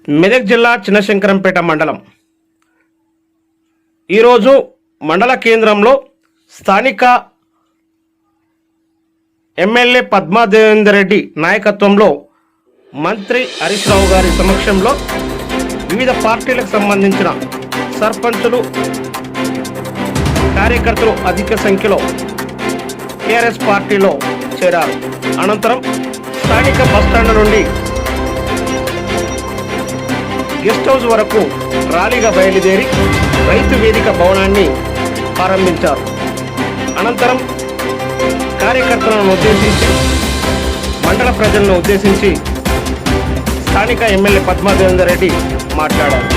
మెదక్ జిల్లా చిన్నశంకరంపేట మండలం ఈరోజు మండల కేంద్రంలో స్థానిక ఎమ్మెల్యే పద్మాదేవేందర్ రెడ్డి నాయకత్వంలో మంత్రి హరీష్ రావు గారి సమక్షంలో వివిధ పార్టీలకు సంబంధించిన సర్పంచులు కార్యకర్తలు అధిక సంఖ్యలో టీఆర్ఎస్ పార్టీలో చేరారు. అనంతరం స్థానిక బస్టాండ్ నుండి గెస్ట్ హౌస్ వరకు ర్యాలీగా బయలుదేరి రైతు వేదిక భవనాన్ని ప్రారంభించారు. అనంతరం కార్యకర్తలను ఉద్దేశించి మండల ప్రజలను ఉద్దేశించి స్థానిక ఎమ్మెల్యే పద్మాదేవేందర్ రెడ్డి మాట్లాడారు.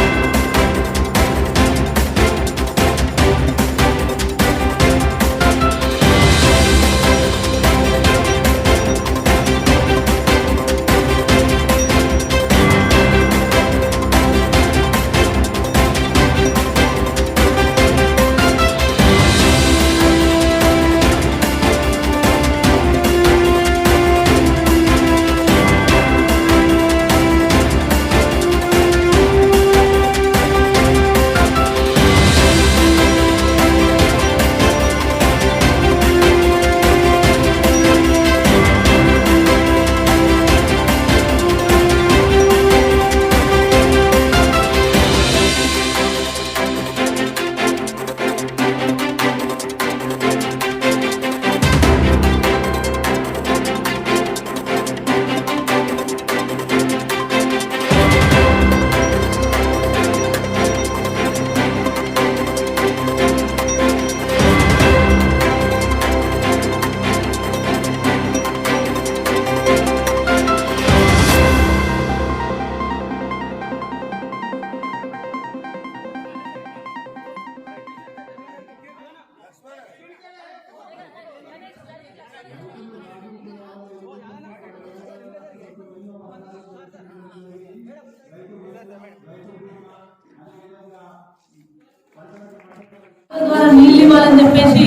నీళ్ళు ఇవ్వాలని చెప్పేసి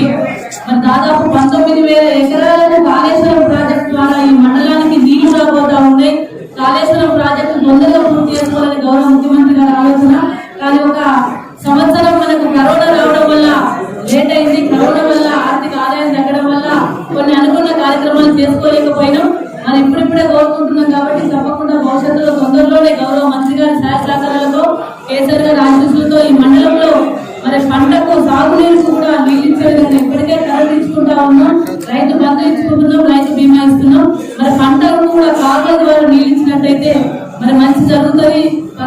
మరి దాదాపు 19,000 ఎకరాలకు కాళేశ్వరం ప్రాజెక్టు ద్వారా ఈ మండలానికి నీళ్లు రాబోతా ఉన్నాయి. కాళేశ్వరం ప్రాజెక్టు తొందరగా పూర్తి చేసుకోవాలని గౌరవ ముఖ్యమంత్రి గారి ఆలోచన. కానీ ఒక సంవత్సరం మనకు కరోనా రావడం వల్ల లేట్ అయింది. కరోనా వల్ల ఆర్థిక ఆదాయం తగ్గడం వల్ల కొన్ని అనుకున్న కార్యక్రమాలు చేసుకోలేకపోయినాం. మరి ఇప్పుడిప్పుడే కోరుకుంటున్నాం కాబట్టి తప్పకుండా భవిష్యత్తులో తొందరలోనే గౌరవ మంత్రి గారి సహాయ సహకారాలతో కేసీఆర్ గారి ఆశీస్సులతో ఈ మండలంలో మరి పంటకు సాగునీరు కూడా నీళ్ళు ఇచ్చే విధంగా ఇప్పటికే కరెంట్ ఇచ్చుకుంటా ఉన్నాం, రైతు బంధు ఇచ్చుకుంటున్నాం, రైతు బీమా ఇస్తున్నాం. మరి పంటకు కూడా కాలువల ద్వారా నీళ్ళు ఇచ్చినట్టయితే మరి మంచి జరుగుతుంది.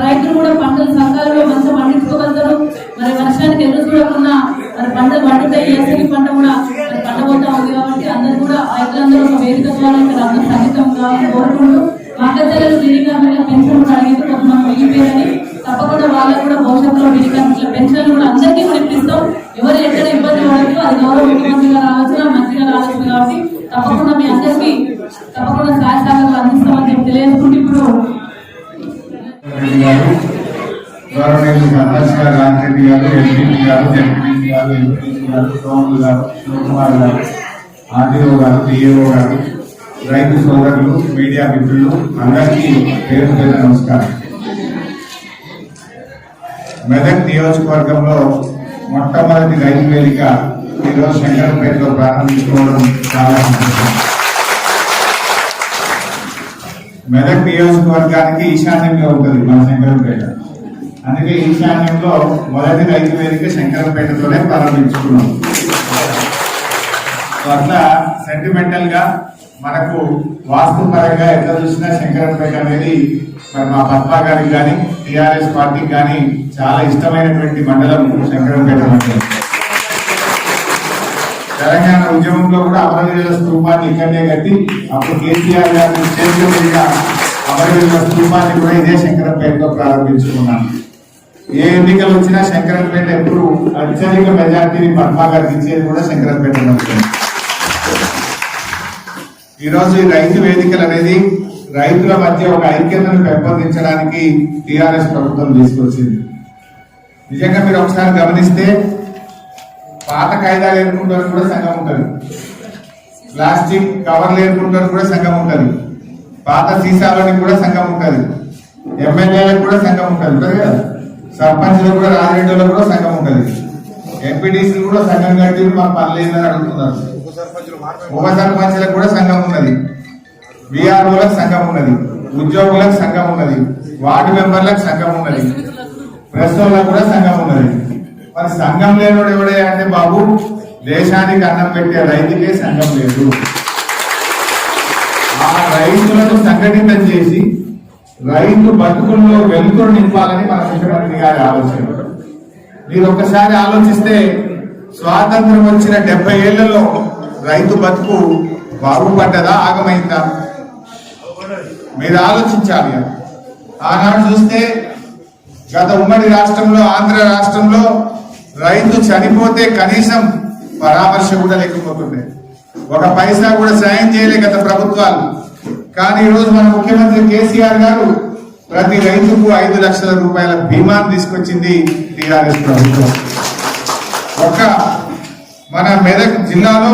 రైతులు కూడా పంటలు సకాలంలో మంచిగా పండించుకోగలుగుతారు. మరి వర్షానికి ఎదురు చూడకుండా మరి పంటలు పండుతాయి. ఏసరి పంట కూడా మరి పండబోతా ఉంది కాబట్టి అందరూ కూడా రైతులందరూ ఒక వేదిక ద్వారా ఇక్కడ అందరూ సహితం కావాలని కోరుకుంటూ మక్కజల్లలు విడిగా పెన్షన్ కూడా అడిగితే కొంతమంది మిగిలిపోయారని తప్పకుండా వాళ్ళకు కూడా భవిష్యత్తులో విడిగా పెన్షన్లు కూడా అందరికీ కూడా ఇప్పిస్తాం. ఎవరు ఎక్కడ ఇబ్బంది పడదు, అది గౌరవ ముఖ్యమంత్రి గారి ఆలోచన, మంత్రి గారి ఆలోచన కాబట్టి తప్పకుండా మీ అందరికీ తప్పకుండా సహాయ సహకారాలు అందిస్తామని చెప్పి తెలియజేసుకుంటూ ఇప్పుడు రైతు సోదరులు, మీడియా మిత్రులు అందరికీ పేరు పేరు నమస్కారం. మెదక్ నియోజకవర్గంలో మొట్టమొదటి రైతు వేదిక ఈరోజు శంకరంపేటలో ప్రారంభించుకోవడం చాలా సంతోషం. మెదక్ నియోజకవర్గానికి ఈశాన్యంగా ఉంటుంది మన శంకరంపేట. అందుకే ఈశాన్యంలో మొదటి రైతు వేదిక శంకరంపేటతోనే ప్రారంభించుకున్నాం. అట్లా సెంటిమెంటల్ గా మనకు వాస్తుపరంగా ఎట్లా చూసినా శంకరంపేట అనేది మరి మా పద్మా గారికి కానీ టీఆర్ఎస్ పార్టీకి కానీ చాలా ఇష్టమైనటువంటి మండలం శంకరంపేట మండలం. తెలంగాణ ఉద్యమంలో కూడా అమరవీరుల స్తూపాన్ని ఇక్కడనే కట్టి అప్పుడు కేసీఆర్ గారి చేతుల మీద అమరవీరుల స్తూపాన్ని కూడా ఇదే శంకరంపేటలో ప్రారంభించుకున్నాను. ఏ ఎన్నికలు వచ్చినా శంకరంపేట ఎప్పుడు అత్యధిక మెజార్టీని పద్మా గారికి ఇచ్చేది కూడా శంకరంపేట మండలం. ఈరోజు ఈ రైతు వేదికలు అనేది రైతుల మధ్య ఒక ఐక్యతను పెంపొందించడానికి టీఆర్ఎస్ ప్రభుత్వం తీసుకొచ్చింది. నిజంగా మీరు ఒకసారి గమనిస్తే పాత కాయిదాలు ఏరుకుంటారు కూడా సంఘం ఉంటుంది, ప్లాస్టిక్ కవర్లు ఏరుకుంటారు కూడా సంఘం ఉంటుంది, పాత సీసాలని కూడా సంఘం ఉంటుంది. ఎమ్మెల్యేలకు కూడా సంఘం ఉంటుంది కదా, సర్పంచ్లకు కూడా, రాజరెడ్డిలకు కూడా సంఘం ఉంటుంది, ఎంపీటీసీలు కూడా సంఘం కట్టి మాకు పర్లేదని అడుగుతున్నారు. ఉప సర్పంచ్లకు కూడా సంఘం ఉన్నది, విఆర్ఓలకు సంఘం ఉన్నది, ఉద్యోగులకు సంఘం ఉన్నది, వార్డు మెంబర్లకు సంఘం ఉన్నది, ప్రెస్ వాళ్ళకు కూడా సంఘం ఉన్నది. మరి సంఘం లేనివాడు ఎవడే అంటే బాబు, దేశానికి అన్నం పెట్టే రైతుకే సంఘం లేదు. ఆ రైతులను సంఘటితం చేసి రైతు బతుకుల్లో వెలుతురు నింపాలని మన ముఖ్యమంత్రి గారి ఆలోచన. మీరు ఒక్కసారి ఆలోచిస్తే స్వాతంత్రం వచ్చిన 70 ఏళ్లలో రైతు బతుకు బాగుపడ్డదా, ఆగమైందా? మీరు ఆలోచించాలి. ఆనాడు చూస్తే గత ఉమ్మడి రాష్ట్రంలో, ఆంధ్ర రాష్ట్రంలో రైతు చనిపోతే కనీసం పరామర్శ కూడా లేకపోతుండే, ఒక పైసా కూడా సాయం చేయలే గత ప్రభుత్వాలు. కానీ ఈరోజు మన ముఖ్యమంత్రి కేసీఆర్ గారు ప్రతి రైతుకు 5 లక్షల రూపాయల బీమాను తీసుకొచ్చింది టీఆర్ఎస్ ప్రభుత్వం. ఒక మన మెదక్ జిల్లాలో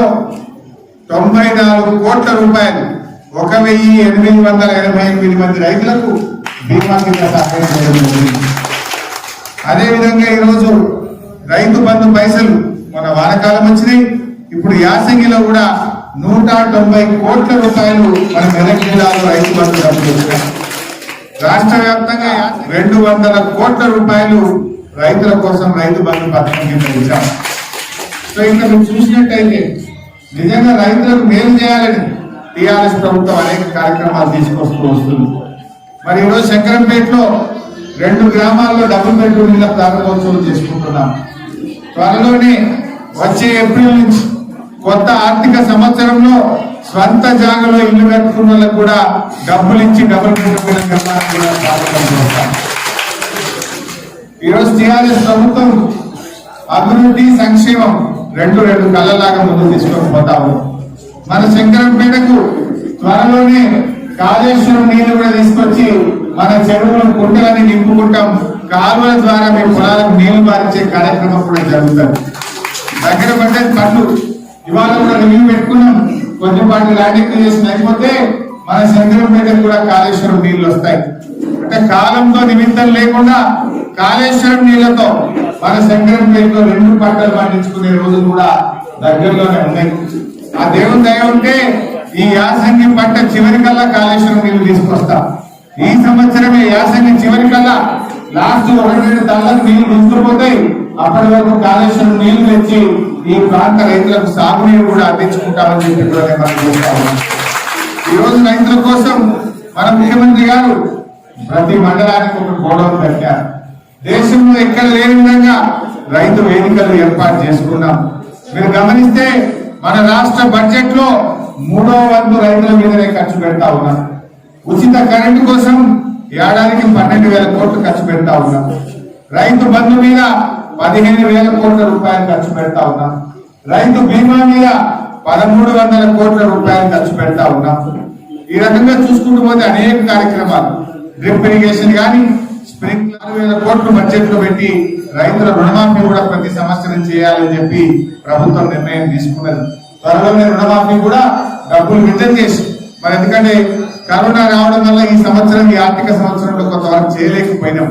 94 కోట్ల రూపాయలు 1888 మంది రైతులకు బీమా కింద సహాయం చేయడం జరిగింది. అదేవిధంగా ఈరోజు రైతు బంధు పైసలు మన వానకాలం వచ్చినాయి, ఇప్పుడు యాసంగిలో కూడా 190 కోట్ల రూపాయలు మన మెదక్ జిల్లాలో రైతు బంధు డబ్బులు వచ్చినాయి. రాష్ట్ర వ్యాప్తంగా 200 కోట్ల రూపాయలు రైతుల కోసం రైతు బంధు పథకం కింద ఇచ్చాం. సో ఇంకా మీరు చూసినట్టయితే నిజంగా రైతులకు మేలు చేయాలని టీఆర్ఎస్ ప్రభుత్వం అనేక కార్యక్రమాలు తీసుకొస్తూ వస్తుంది. మరి ఈరోజు శంకరంపేటలో 2 గ్రామాల్లో డబుల్ బెడ్రూమ్ ఇళ్ల ప్రారంభోత్సవం చేసుకుంటున్నాం. త్వరలోనే వచ్చే ఏప్రిల్ నుంచి కొత్త ఆర్థిక సంవత్సరంలో స్వంత జాగలో ఇల్లు కట్టుకున్న వాళ్ళకు కూడా డబ్బులు ఇచ్చి డబుల్ బెడ్రూమ్ నిర్మాణం కూడా ప్రారంభం చేస్తాం. ఈరోజు టీఆర్ఎస్ ప్రభుత్వం అభివృద్ధి, సంక్షేమం రెండు కళ్ళలాగా ముందు తీసుకొని పోతాము. మన శంకరంపేటకు త్వరలోనే కాళేశ్వరం నీళ్లు కూడా తీసుకొచ్చి మన చెరువులను, కుంటలని నింపుకుంటాం. కాలువల ద్వారా మీ పొలాలకు నీళ్లు పారించే కార్యక్రమం కూడా జరుగుతుంది. దగ్గర పడ్డది పనులు ఇవాళ కూడా రివ్యూ పెట్టుకున్నాం. కొద్దిపాటి ల్యాండ్ ఎక్విజిషన్ అయిపోతే మన శంకరంపేటకు కూడా కాళేశ్వరం నీళ్లు వస్తాయి. అంటే కాలంతో నిమిత్తం లేకుండా కాళేశ్వరం నీళ్లతో మన శంకరంపేటలో 2 పంటలు పండించుకునే రోజులు కూడా దగ్గరలోనే ఉన్నాయి. ఆ దేవుని దయ ఉంటే ఈ యాసంగి పంట చివరికల్లా కాళేశ్వరం నీళ్లు తీసుకొస్తాం. ఈ సంవత్సరమే యాసంగి చివరికల్లా లాస్ట్ 1-2 తల్లకు నీళ్లు తీసుకుపోతాయి. అప్పటి వరకు కాళేశ్వరం నీళ్లు తెచ్చి ఈ ప్రాంత రైతులకు సాగునీరు కూడా అందించుకుంటామని చెప్పి కూడా మనం చూస్తాము. ఈ రోజు రైతుల కోసం మన ముఖ్యమంత్రి గారు ప్రతి మండలానికి ఒక గోడౌన్ పెట్టారు. దేశంలో ఎక్కడ లేని విధంగా రైతు వేదికలు ఏర్పాటు చేసుకున్నాం. మీరు గమనిస్తే మన రాష్ట్ర బడ్జెట్ లో 3వ వంతు రైతుల మీదనే ఖర్చు పెడతా ఉన్నాం. ఉచిత కరెంటు కోసం ఏడాదికి 12,000 కోట్లు ఖర్చు పెడతా ఉన్నాం. రైతు బంధు మీద 15,000 కోట్ల రూపాయలు ఖర్చు పెడతా ఉన్నాం. రైతు బీమా మీద 1,300 కోట్ల రూపాయలు ఖర్చు పెడతా ఉన్నాం. ఈ రకంగా చూసుకుంటూ పోతే అనేక కార్యక్రమాలు, డ్రిప్ ఇరిగేషన్ కానీ, స్ప్రింక్లర్ 6,000 కోట్లు బడ్జెట్ లో పెట్టి రైతుల రుణమాఫీ కూడా ప్రతి సంవత్సరం చేయాలని చెప్పి ప్రభుత్వం నిర్ణయం తీసుకున్నది. త్వరలోనే రుణమాఫీ కూడా డబ్బులు విడుదల చేసి, మరి ఎందుకంటే కరోనా రావడం వల్ల ఈ సంవత్సరం, ఈ ఆర్థిక సంవత్సరంలో కొంతవరకు చేయలేకపోయినాం.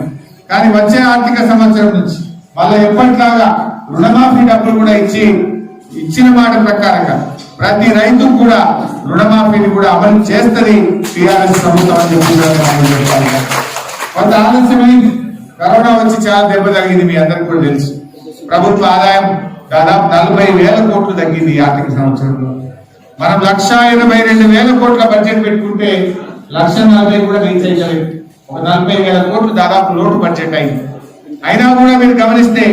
కానీ వచ్చే ఆర్థిక సంవత్సరం నుంచి మళ్ళీ ఎప్పటిలాగా రుణమాఫీ డబ్బులు కూడా ఇచ్చిన మాట ప్రకారంగా ప్రతి రైతు కూడా రుణమాఫీని కూడా అమలు చేస్తుంది టీఆర్ఎస్ ప్రభుత్వం అని చెప్పి కొంత ఆలస్యమైంది. కరోనా వచ్చి చాలా దెబ్బ తగ్గింది, మీ అందరికి కూడా తెలుసు. ప్రభుత్వ ఆదాయం దాదాపు 40,000 కోట్లు తగ్గింది ఈ ఆర్థిక సంవత్సరంలో. మనం 1,82,000 కోట్ల బడ్జెట్ పెట్టుకుంటే 1,40,000 కూడా రీచ్ అయ్యలేదు. ఒక 40,000 కోట్లు దాదాపు లోటు బడ్జెట్ అయింది. అయినా కూడా మీరు గమనిస్తే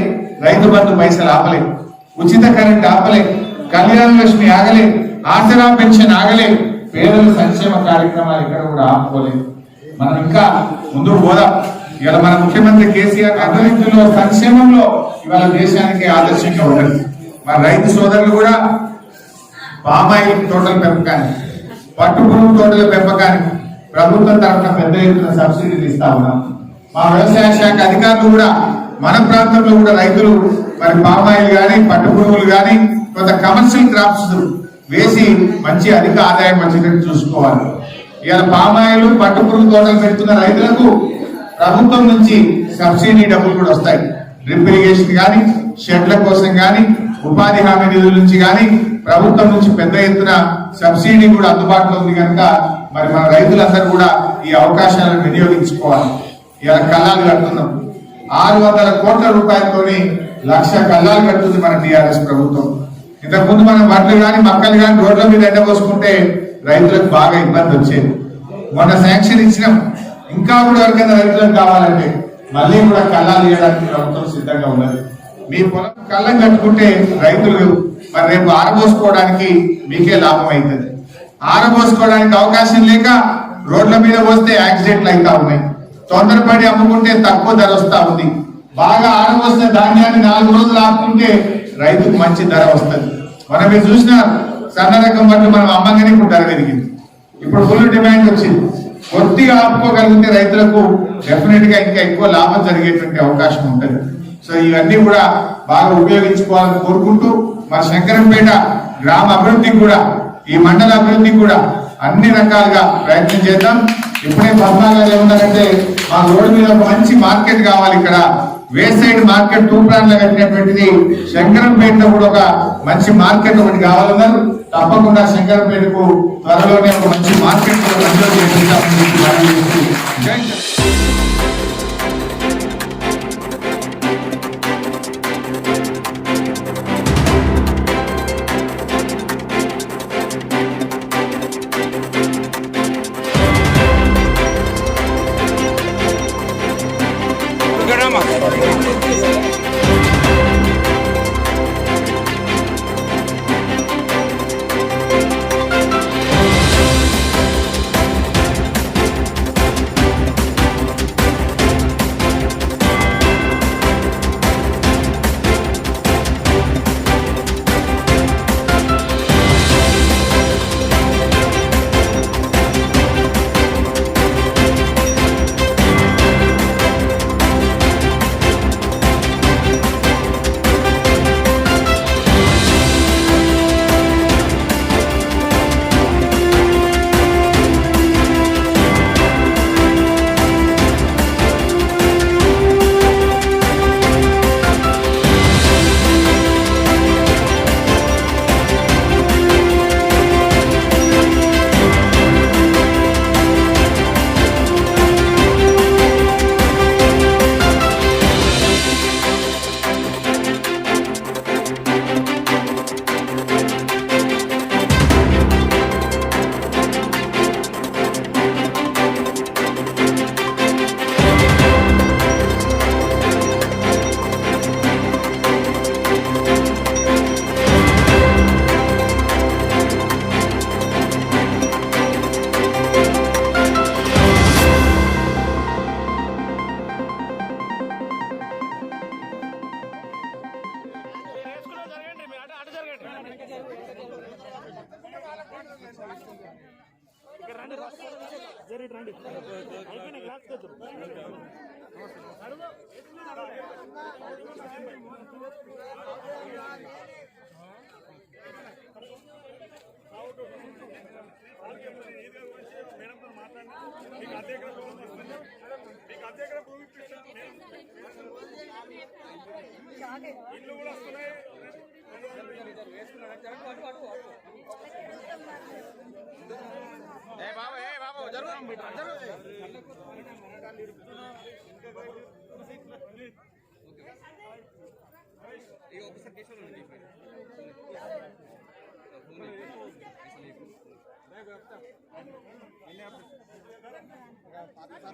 రైతు బంధు పైసలు ఆపలే, ఉచిత కరెంట్ ఆపలే, కళ్యాణ లక్ష్మి ఆగలే, ఆసరా పెన్షన్ ఆగలే, పేదల సంక్షేమ కార్యక్రమాలు ఇక్కడ కూడా ఆపుకోలేదు. మనం ఇంకా ముందుకు పోదాం. ఇవాళ మన ముఖ్యమంత్రి కేసీఆర్ అభివృద్ధిలో, సంక్షేమంలో ఇవాళ దేశానికి ఆదర్శంగా ఉండదు. మన రైతు సోదరులు కూడా పామాయిల్ తోటల పెంపకానికి, పట్టుపురుగు తోటల పెంపకానికి ప్రభుత్వం తరఫున పెద్ద ఎత్తున సబ్సిడీలు ఇస్తా ఉన్నాం. మా వ్యవసాయ శాఖ అధికారులు కూడా మన ప్రాంతంలో కూడా రైతులు మరి పామాయిల్ కానీ, పట్టుపురుగులు కానీ, కొంత కమర్షియల్ క్రాప్స్ వేసి మంచి అధిక ఆదాయం వచ్చేటట్టు చూసుకోవాలి. ఇవాళ పామాయిల్, పట్టుపురుగు తోటలు పెడుతున్న రైతులకు ప్రభుత్వం నుంచి సబ్సిడీ డబ్బులు కూడా వస్తాయి. డ్రిప్ ఇరిగేషన్ కానీ, షెడ్ల కోసం కానీ, ఉపాధి హామీ నిధుల నుంచి కానీ ప్రభుత్వం నుంచి పెద్ద ఎత్తున సబ్సిడీ కూడా అందుబాటులో ఉంది కనుక మరి మన రైతులందరూ కూడా ఈ అవకాశాలను వినియోగించుకోవాలి. ఇలా కల్లాలు కడుతున్నాం. 600 కోట్ల రూపాయలతోని 1,00,000 కల్లాలు కడుతుంది మన టీఆర్ఎస్ ప్రభుత్వం. ఇంతకుముందు మనం వడ్లు కానీ మక్కలు కానీ రోడ్ల మీద ఎండబోసుకుంటే రైతులకు బాగా ఇబ్బంది వచ్చేది. మొన్న శాంక్షన్ ఇచ్చినాం. ఇంకా కూడా ఎవరికైనా రైతులకు కావాలంటే మళ్ళీ కూడా కల్లాలు ఇవ్వడానికి ప్రభుత్వం సిద్ధంగా ఉన్నది. మీ పొలం కళ్ళం కట్టుకుంటే రైతులు మరి రేపు ఆరబోసుకోవడానికి మీకే లాభం అవుతుంది. ఆరబోసుకోవడానికి అవకాశం లేక రోడ్ల మీద పోస్తే యాక్సిడెంట్లు అవుతా ఉన్నాయి. తొందరపడి అమ్ముకుంటే తక్కువ ధర వస్తా ఉంది. బాగా ఆరబోసిన ధాన్యాన్ని 4 రోజులు ఆపుకుంటే రైతుకు మంచి ధర వస్తుంది. మనం మీరు చూసినారు సన్న రకం వడ్లు మనం అమ్మగానే ఇప్పుడు ధర పెరిగింది. ఇప్పుడు ఫుల్ డిమాండ్ వచ్చింది. కొద్దిగా ఆపుకోగలిగితే రైతులకు డెఫినెట్ గా ఇంకా ఎక్కువ లాభం జరిగేటువంటి అవకాశం ఉంటుంది. సో ఇవన్నీ కూడా బాగా ఉపయోగించుకోవాలని కోరుకుంటూ మన శంకరంపేట గ్రామ అభివృద్ధికి కూడా ఈ మండల అభివృద్ధికి కూడా అన్ని రకాలుగా ప్రయత్నం చేద్దాం. ఇప్పుడే పద్మాగారు ఏమన్నారంటే మా రోడ్డు మీద ఒక మంచి మార్కెట్ కావాలి. ఇక్కడ వేస్ట్ సైడ్ మార్కెట్ 2 ప్లాన్లు కట్టినటువంటిది శంకరంపేటలో కూడా ఒక మంచి మార్కెట్ ఒకటి కావాలన్నారు. తప్పకుండా శంకరంపేటకు త్వరలోనే ఒక మంచి మార్కెట్ మంజూరు చేస్తామని पाकिस्तान